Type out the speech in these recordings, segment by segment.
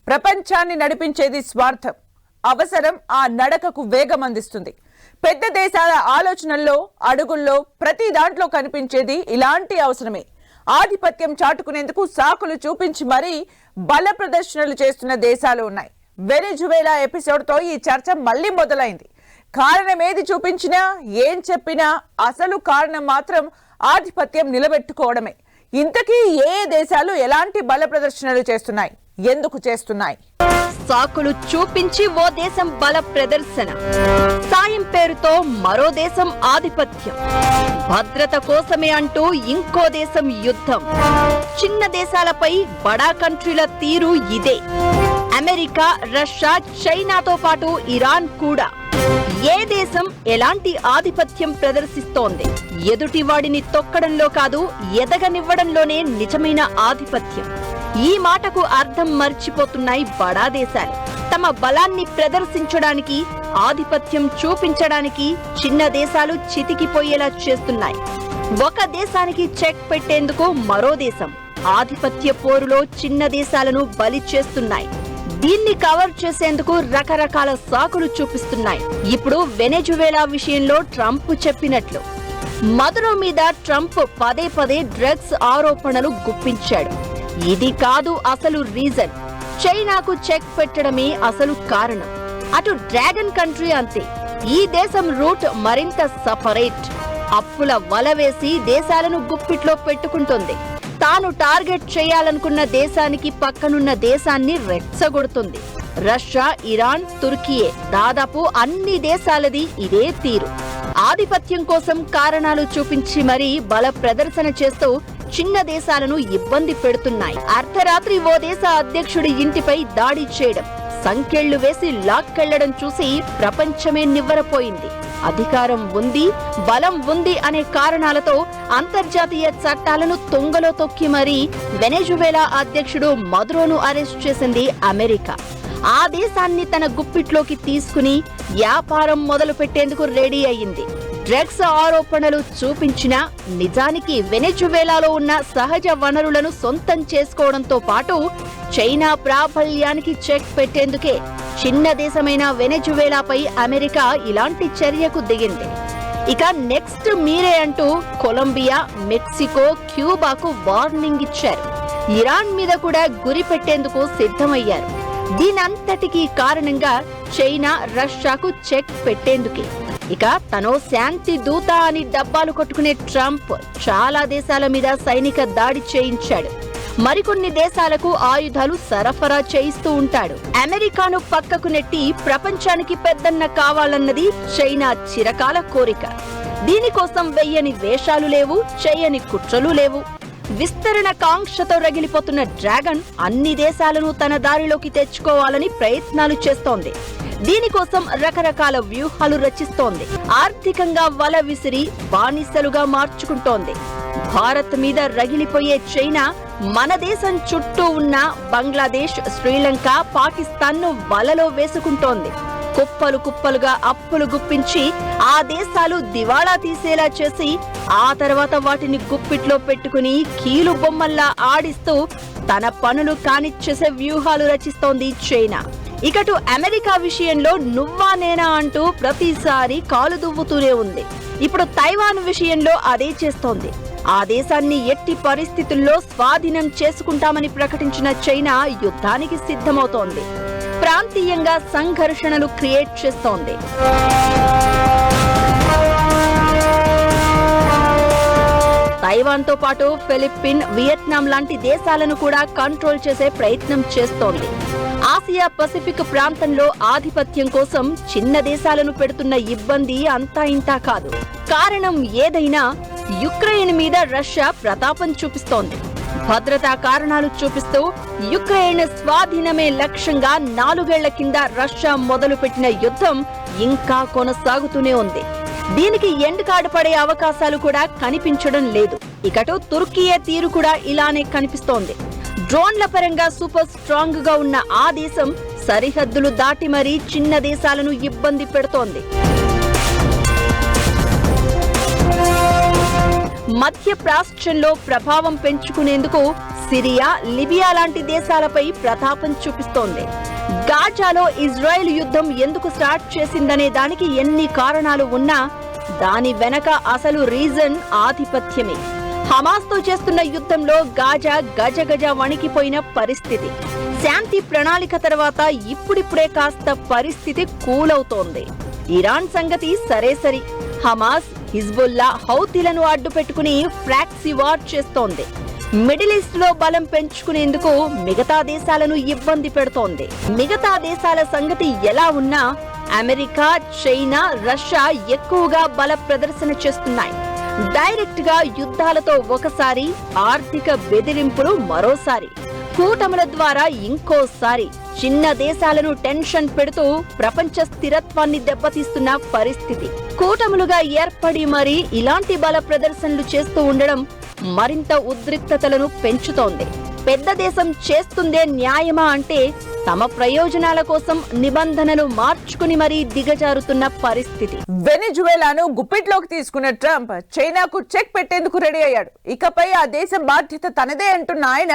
ప్రపంచాన్ని నడిపించేది స్వార్థం. అవసరం ఆ నడకకు వేగం అందిస్తుంది. పెద్ద దేశాల ఆలోచనల్లో, అడుగుల్లో ప్రతి దాంట్లో కనిపించేది ఇలాంటి అవసరమే. ఆధిపత్యం చాటుకునేందుకు సాకులు చూపించి మరీ బల ప్రదర్శనలు చేస్తున్న దేశాలు ఉన్నాయి. వెనెజువేలా ఎపిసోడ్తో ఈ చర్చ మళ్లీ మొదలైంది. కారణం ఏది చూపించినా, ఏం చెప్పినా అసలు కారణం మాత్రం ఆధిపత్యం నిలబెట్టుకోవడమే. ఇంతకీ ఏ దేశాలు ఎలాంటి బల ప్రదర్శనలు చేస్తున్నాయి, ఎందుకు చేస్తున్నాయి? సాకులు చూపించి ఓ దేశం బల ప్రదర్శన, సాయం పేరుతో మరో దేశం ఆధిపత్యం, భద్రత కోసమే అంటూ ఇంకో దేశం యుద్ధం. చిన్న దేశాలపై బడా కంట్రీల తీరు ఇదే. అమెరికా, రష్యా, చైనాతో పాటు ఇరాన్ కూడా. ఏ దేశం ఎలాంటి ఆధిపత్యం ప్రదర్శిస్తోంది? ఎదుటివాడిని తొక్కడంలో కాదు, ఎదగనివ్వడంలోనే నిజమైన ఆధిపత్యం. ఈ మాటకు అర్థం మర్చిపోతున్నాయి బడా దేశాలు. తమ బలాన్ని ప్రదర్శించడానికి, ఆధిపత్యం చూపించడానికి చిన్న దేశాలు చితికిపోయేలా చేస్తున్నాయి. ఒక దేశానికి చెక్ పెట్టేందుకు మరో దేశం ఆధిపత్య పోరులో చిన్న దేశాలను బలి చేస్తున్నాయి. దీన్ని కవర్ చేసేందుకు రకరకాల సాకులు చూపిస్తున్నాయి. ఇప్పుడు వెనెజువేలా విషయంలో ట్రంప్ చెప్పినట్లు మదురో మీద ట్రంప్ పదే పదే డ్రగ్స్ ఆరోపణలు గుప్పించాడు. ఇది కాదు అసలు రీజన్. చైనాకు చెక్ పెట్టడమే అసలు కారణం. అటు డ్రాగన్ కంట్రీ అంతే. ఈ దేశం రూట్ మరింత సపరేట్. అప్పుల వల వేసి దేశాలను గుప్పిట్లో పెట్టుకుంటుంది. తాను టార్గెట్ చేయాలనుకున్న దేశానికి పక్కనున్న దేశాన్ని రెచ్చగొడుతుంది. Russia, Iran, Turkiye. దాదాపు అన్ని దేశాలది ఇదే తీరు. ఆధిపత్యం కోసం కారణాలు చూపించి మరీ బల ప్రదర్శన చేస్తూ చిన్న దేశాలను ఇబ్బంది పెడుతున్నాయి. అర్ధరాత్రి ఓ దేశ అధ్యక్షుడి ఇంటిపై దాడి చేయడం, సంకెళ్లు వేసి లాక్కెళ్లడం చూసి ప్రపంచమే నివ్వరపోయింది. అధికారం ఉంది, బలం ఉంది అనే కారణాలతో అంతర్జాతీయ చట్టాలను తుంగలో తొక్కి మరీ వెనెజువేలా అధ్యక్షుడు మదురోను అరెస్ట్ చేసింది అమెరికా. ఆ దేశాన్ని తన గుప్పిట్లోకి తీసుకుని వ్యాపారం మొదలు పెట్టేందుకు రెడీ అయ్యింది. డ్రగ్స్ ఆరోపణలు చూపించినా నిజానికి వెనెజువేలాలో ఉన్న సహజ వనరులను సొంతం చేసుకోవడంతో పాటు చైనా ప్రాబల్యానికి చెక్ పెట్టేందుకే చిన్న దేశమైన వెనెజువేలాపై అమెరికా ఇలాంటి చర్యకు దిగింది. ఇక నెక్స్ట్ మీరే అంటూ కొలంబియా, మెక్సికో, క్యూబాకు వార్నింగ్ ఇచ్చారు. ఇరాన్ మీద కూడా గురి పెట్టేందుకు సిద్ధమయ్యారు. దీనంతటికీ కారణంగా చైనా, రష్యాకు చెక్ పెట్టేందుకే. ఇక తనో శాంతి దూత అని డబ్బాలు కొట్టుకునే ట్రంప్ చాలా దేశాల మీద సైనిక దాడి చేయించాడు. మరికొన్ని దేశాలకు ఆయుధాలు సరఫరా చేయిస్తూ ఉంటాడు. అమెరికాను పక్కకు నెట్టి ప్రపంచానికి పెద్దన్న కావాలన్నది చైనా చిరకాల కోరిక. దీనికోసం వెయ్యని వేషాలు లేవు, చేయని కుట్రలు లేవు. విస్తరణ కాంక్షతో రగిలిపోతున్న డ్రాగన్ అన్ని దేశాలను తన దారిలోకి తెచ్చుకోవాలని ప్రయత్నాలు చేస్తోంది. దీనికోసం రకరకాల వ్యూహాలు రచిస్తోంది. ఆర్థికంగా వల విసిరి బానిసలుగా మార్చుకుంటోంది. భారత్ మీద రగిలిపోయే చైనా మన దేశం చుట్టూ ఉన్న బంగ్లాదేశ్, శ్రీలంక, పాకిస్తాన్ను వలలో వేసుకుంటోంది. కుప్పలు కుప్పలుగా అప్పులు గుప్పించి ఆ దేశాలు దివాళా తీసేలా చేసి ఆ తర్వాత వాటిని గుప్పిట్లో పెట్టుకుని కీలు బొమ్మల్లా ఆడిస్తూ తన పనులు కానిచ్చేసే వ్యూహాలు రచిస్తోంది చైనా. ఇకటు అమెరికా విషయంలో నువ్వా నేనా అంటూ ప్రతిసారి కాలు దువ్వుతూనే ఉంది. ఇప్పుడు తైవాన్ విషయంలో అదే చేస్తోంది. ఆ దేశాన్ని ఎట్టి పరిస్థితుల్లో స్వాధీనం చేసుకుంటామని ప్రకటించిన చైనా యుద్ధానికి సిద్ధమవుతోంది. ప్రాంతీయంగా సంఘర్షణలు క్రియేట్ చేస్తోంది. తైవాన్ తో పాటు ఫిలిప్పీన్, వియత్నాం లాంటి దేశాలను కూడా కంట్రోల్ చేసే ప్రయత్నం చేస్తోంది. ఆసియా పసిఫిక్ ప్రాంతంలో ఆధిపత్యం కోసం చిన్న దేశాలను పెడుతున్న ఇబ్బంది అంతా ఇంతా కాదు. కారణం ఏదైనా యుక్రెయిన్ మీద రష్యా ప్రతాపం చూపిస్తోంది. భద్రతా కారణాలు చూపిస్తూ యుక్రెయిన్ స్వాధీనమే లక్ష్యంగా 4 ఏళ్ల కింద రష్యా మొదలుపెట్టిన యుద్ధం ఇంకా కొనసాగుతూనే ఉంది. దీనికి ఎండ్ కార్డు పడే అవకాశాలు కూడా కనిపించడం లేదు. ఇకటు తుర్కీయే తీరు కూడా ఇలానే కనిపిస్తోంది. డ్రోన్ల పరంగా సూపర్ స్ట్రాంగ్ గా ఉన్న ఆ దేశం సరిహద్దులు దాటి మరీ చిన్న దేశాలను ఇబ్బంది పెడుతోంది. మధ్య ప్రాచ్యంలో ప్రభావం పెంచుకునేందుకు సిరియా, లిబియా లాంటి దేశాలపై ప్రతాపం చూపిస్తోంది. గాజాలో ఇజ్రాయెల్ యుద్ధం ఎందుకు స్టార్ట్ చేసిందనే దానికి ఎన్ని కారణాలు ఉన్నా దాని వెనక అసలు రీజన్ ఆధిపత్యమే. హమాస్తో చేస్తున్న యుద్ధంలో గాజా గజగజ వణికిపోయిన పరిస్థితి. శాంతి ప్రణాళిక తర్వాత ఇప్పుడిప్పుడే కాస్త పరిస్థితి కూల్ అవుతోంది. ఇరాన్ సంగతి సరే సరి. హమాస్, హిజ్బుల్లా, హౌతీలను అడ్డు పెట్టుకుని ప్రాక్సీ వార్ చేస్తోంది. మిడిల్ ఈస్ట్ లో బలం పెంచుకునేందుకు మిగతా దేశాలను ఇబ్బంది పెడుతోంది. మిగతా దేశాల సంగతి ఎలా ఉన్నా అమెరికా, చైనా, రష్యా ఎక్కువగా బల ప్రదర్శన చేస్తున్నాయి. డైరెక్ట్ గా యుద్ధాలతో ఒకసారి, ఆర్థిక బెదిరింపులు మరోసారి, కూటముల ద్వారా ఇంకోసారి చిన్న దేశాలను టెన్షన్ పెడుతూ ప్రపంచ స్థిరత్వాన్ని దెబ్బతీస్తున్న పరిస్థితి. కూటములుగా ఏర్పడి మరీ ఇలాంటి బల ప్రదర్శనలు చేస్తూ ఉండడం మరింత ఉద్రిక్తతలను పెంచుతోంది. పెద్ద దేశం చేస్తుందే న్యాయమా అంటే తమ ప్రయోజనాల కోసం నిబంధనలు మార్చుకుని మరీ దిగజారుతున్న పరిస్థితి. వెనిజువేలాను గుప్పిట్లోకి తీసుకున్న ట్రంప్ చైనాకు చెక్ పెట్టేందుకు రెడీ అయ్యాడు. ఇకపై ఆ దేశం బాధ్యత తనదే అంటున్న ఆయన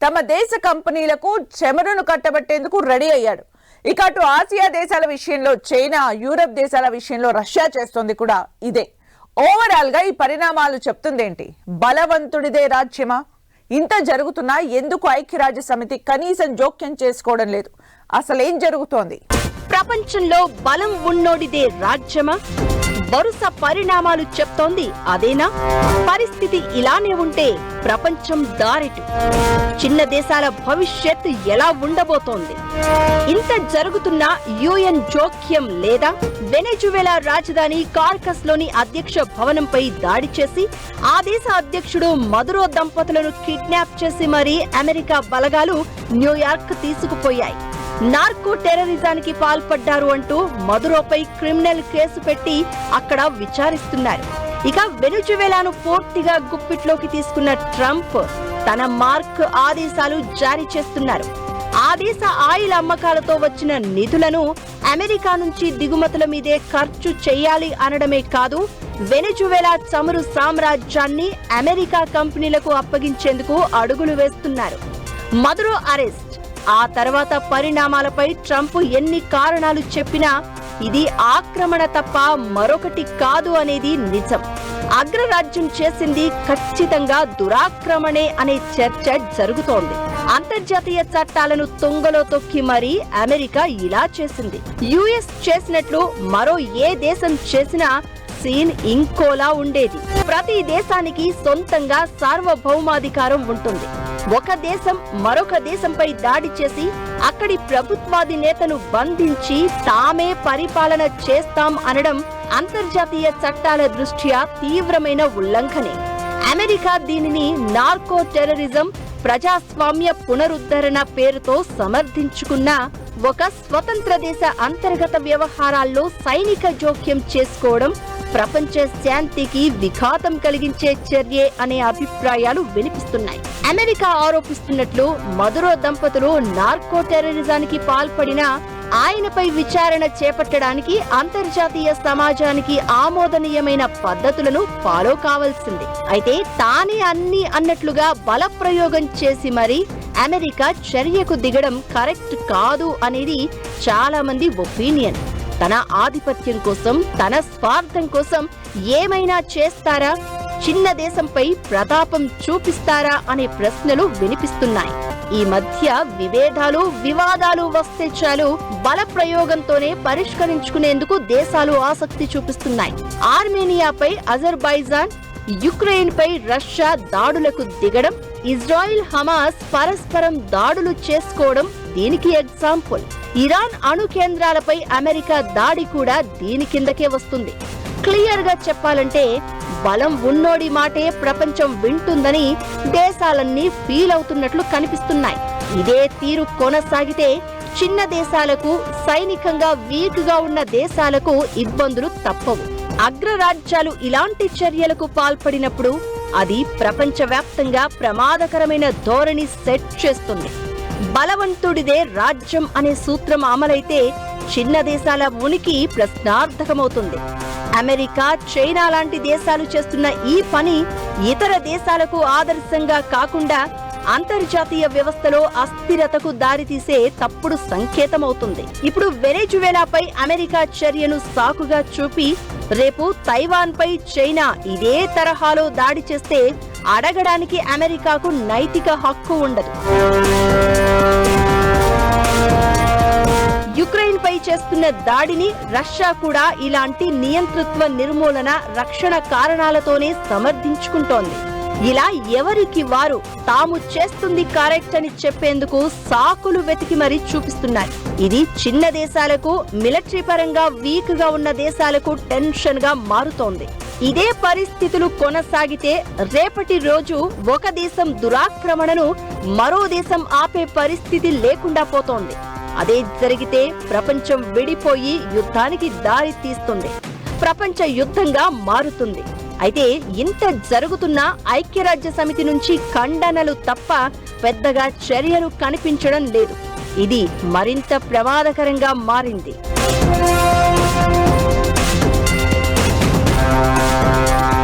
తమ దేశ కంపెనీలకు చెమరును కట్టబెట్టేందుకు రెడీ అయ్యాడు. ఇక అటు ఆసియా దేశాల విషయంలో చైనా, యూరప్ దేశాల విషయంలో రష్యా చేస్తోంది కూడా ఇదే. ఓవరాల్ గా ఈ పరిణామాలు చెప్తుందేంటి? బలవంతుడిదే రాజ్యమా? ఇంత జరుగుతున్నా ఎందుకు ఐక్యరాజ్య సమితి కనీసం జోక్యం చేసుకోవడం లేదు? అసలేం జరుగుతోంది? ప్రపంచంలో బలం ఉన్నోడిదే రాజ్యమా? వరుస పరిణామాలు చెప్తోంది అదేనా? పరిస్థితి ఇలానే ఉంటే ప్రపంచం దారెటు? చిన్న దేశాల భవిష్యత్ ఎలా ఉండబోతోంది? ఇంత జరుగుతున్న యుఎన్ జోక్యం లేదా? వెనెజువేలా రాజధాని కార్కస్ లోని అధ్యక్ష భవనంపై దాడి చేసి ఆ దేశ అధ్యక్షుడు మదురో దంపతులను కిడ్నాప్ చేసి మరీ అమెరికా బలగాలు న్యూయార్క్ తీసుకుపోయాయి. నార్కో టెర్రరిజానికి పాల్పడ్డారు అంటూ మదురోపై క్రిమినల్ కేసు పెట్టి అక్కడ విచారిస్తున్నారు. ఇక వెనెజువేలాను పూర్తిగా గుప్పిట్లోకి తీసుకున్న ట్రంప్ తన మార్క్ ఆదేశాలు జారీ చేస్తున్నారు. ఆ దేశ ఆయిల్ అమ్మకాలతో వచ్చిన నిధులను అమెరికా నుంచి దిగుమతుల మీదే ఖర్చు చేయాలి అనడమే కాదు, వెనెజువేలా చమురు సామ్రాజ్యాన్ని అమెరికా కంపెనీలకు అప్పగించేందుకు అడుగులు వేస్తున్నారు. మదురో అరెస్ట్, ఆ తర్వాత పరిణామాలపై ట్రంప్ ఎన్ని కారణాలు చెప్పినా ఇది ఆక్రమణ తప్ప మరొకటి కాదు అనేది నిజం. అగ్రరాజ్యం చేసింది ఖచ్చితంగా దురాక్రమణే అనే చర్చ జరుగుతోంది. అంతర్జాతీయ చట్టాలను తుంగలో తొక్కి మరీ అమెరికా ఇలా చేసింది. యుఎస్ చేసినట్లు మరో ఏ దేశం చేసినా సీన్ ఇంకోలా ఉండేది. ప్రతి దేశానికి సొంతంగా సార్వభౌమాధికారం ఉంటుంది. ఒక దేశం మరొక దేశంపై దాడి చేసి అక్కడి ప్రభుత్వాధినేతను బంధించి తామే పరిపాలన చేస్తాం అనడం అంతర్జాతీయ చట్టాల దృష్ట్యా తీవ్రమైన ఉల్లంఘనే. అమెరికా దీనిని నార్కో టెర్రరిజం, ప్రజాస్వామ్య పునరుద్ధరణ పేరుతో సమర్థించుకున్న ఒక స్వతంత్ర దేశ అంతర్గత వ్యవహారాల్లో సైనిక జోక్యం చేసుకోవడం ప్రపంచ శాంతికి విఘాతం కలిగించే చర్యే అనే అభిప్రాయాలు వినిపిస్తున్నాయి. అమెరికా ఆరోపిస్తున్నట్లు మదురో దంపతులు నార్కో టెర్రరిజానికి పాల్పడినా ఆయనపై విచారణ చేపట్టడానికి అంతర్జాతీయ సమాజానికి ఆమోదనీయమైన పద్ధతులను ఫాలో కావాల్సింది. అయితే తానే అన్ని అన్నట్లుగా బలప్రయోగం చేసి మరీ అమెరికా చర్యకు దిగడం కరెక్ట్ కాదు అనేది చాలా మంది ఒపీనియన్. తన ఆధిపత్యం కోసం, తన స్వార్థం కోసం ఏమైనా చేస్తారా? చిన్న దేశంపై ప్రతాపం చూపిస్తారా అనే ప్రశ్నలు వినిపిస్తున్నాయి. ఈ మధ్య వివాదాలు వస్తే చాలు బల ప్రయోగంతోనే పరిష్కరించుకునేందుకు దేశాలు ఆసక్తి చూపిస్తున్నాయి. ఆర్మేనియాపై అజర్బైజాన్, యుక్రెయిన్ పై రష్యా దాడులకు దిగడం, ఇజ్రాయిల్, హమాస్ పరస్పరం దాడులు చేసుకోవడం దీనికి ఎగ్జాంపుల్. ఇరాన్ అణు కేంద్రాలపై అమెరికా దాడి కూడా దీని కిందకే వస్తుంది. క్లియర్ గా చెప్పాలంటే బలం ఉన్నోడి మాటే ప్రపంచం వింటుందని దేశాలన్నీ ఫీల్ అవుతున్నట్లు కనిపిస్తున్నాయి. ఇదే తీరు కొనసాగితే చిన్న దేశాలకు, సైనికంగా వీక్ గా ఉన్న దేశాలకు ఇబ్బందులు తప్పవు. అగ్రరాజ్యాలు ఇలాంటి చర్యలకు పాల్పడినప్పుడు అది ప్రపంచవ్యాప్తంగా ప్రమాదకరమైన ధోరణి సెట్ చేస్తుంది. బలవంతుడిదే రాజ్యం అనే సూత్రం అమలైతే చిన్న దేశాల ఉనికి ప్రశ్నార్థకమవుతుంది. అమెరికా, చైనా లాంటి దేశాలు చేస్తున్న ఈ పని ఇతర దేశాలకు ఆదర్శంగా కాకుండా అంతర్జాతీయ వ్యవస్థలో అస్థిరతకు దారితీసే తప్పుడు సంకేతమవుతుంది. ఇప్పుడు వెనెజువెలాపై అమెరికా చర్యను సాకుగా చూపి రేపు తైవాన్పై చైనా ఇదే తరహాలో దాడి చేస్తే అడగడానికి అమెరికాకు నైతిక హక్కు ఉండదు. యుక్రెయిన్ పై చేస్తున్న దాడిని రష్యా కూడా ఇలాంటి నియంతృత్వ నిర్మూలన రక్షణ కారణాలతోనే సమర్థించుకుంటోంది. ఇలా ఎవరికి వారు తాము చేస్తుంది కరెక్ట్ అని చెప్పేందుకు సాకులు వెతికి మరీ చూపిస్తున్నారు. ఇది చిన్న దేశాలకు, మిలిటరీ పరంగా వీక్ గా ఉన్న దేశాలకు టెన్షన్ గా మారుతోంది. ఇదే పరిస్థితులు కొనసాగితే రేపటి రోజు ఒక దేశం దురాక్రమణను మరో దేశం ఆపే పరిస్థితి లేకుండా పోతోంది. అదే జరిగితే ప్రపంచం విడిపోయి యుద్ధానికి దారి తీస్తుంది, ప్రపంచ యుద్ధంగా మారుతుంది. అయితే ఇంత జరుగుతున్నా ఐక్యరాజ్య సమితి నుంచి ఖండనలు తప్ప పెద్దగా చర్యలు కనిపించడం లేదు. ఇది మరింత ప్రమాదకరంగా మారింది.